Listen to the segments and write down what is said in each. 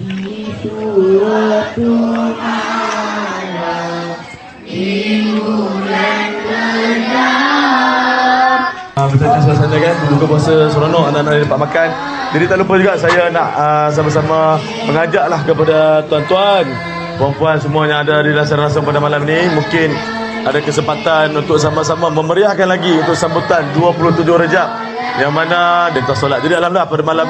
di suatu malam di bulan Rejab. Betul suasana kan, buka puasa seronok, anak-anak dapat makan. Jadi tak lupa juga saya nak sama-sama mengajaklah kepada tuan-tuan, puan-puan semua yang ada di rasam-rasam pada malam ni, mungkin ada kesempatan untuk sama-sama memeriahkan lagi untuk sambutan 27 Rejab, yang mana dia tak solat. Jadi alhamdulillah pada malam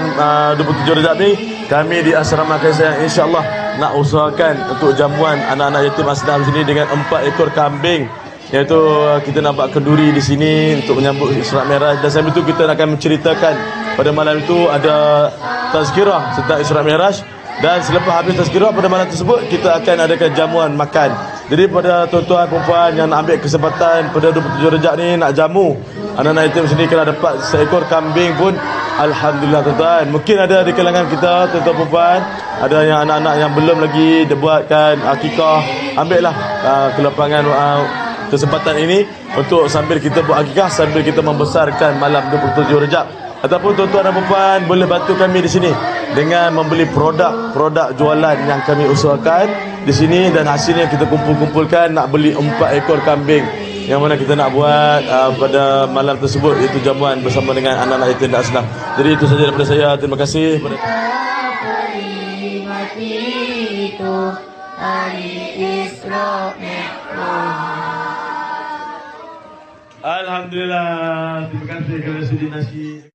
27 Rejab ni kami di Asrama Kasih Sayang insya-Allah nak usahakan untuk jamuan anak-anak yatim asnaf sini dengan 4 ekor kambing, iaitu kita nampak kenduri di sini untuk menyambut Isra' Mi'raj. Dan sambil itu kita akan menceritakan pada malam itu ada tazkirah tentang Isra' Mi'raj. Dan selepas habis tazkirah pada malam tersebut kita akan adakan jamuan makan. Jadi pada tuan-tuan perempuan yang nak ambil kesempatan pada 27 Rejab ni nak jamu anak-anak yatim sini, kalau dapat seekor kambing pun alhamdulillah tuan-tuan. Mungkin ada di kalangan kita tuan-tuan perempuan, ada yang anak-anak yang belum lagi dibuatkan akikah, ambillah kelapangan kesempatan ini untuk sambil kita buat akikah, sambil kita membesarkan malam 27 Rejab. Ataupun tuan-tuan dan puan boleh bantu kami di sini dengan membeli produk jualan yang kami usahakan di sini, dan hasilnya kita kumpulkan nak beli 4 ekor kambing yang mana kita nak buat pada malam tersebut, iaitu jamuan bersama dengan anak-anak yatim dan asnaf. Jadi itu saja daripada saya. Terima kasih kepada Alhamdulillah. Terima kasih kepada Sudi Nasir.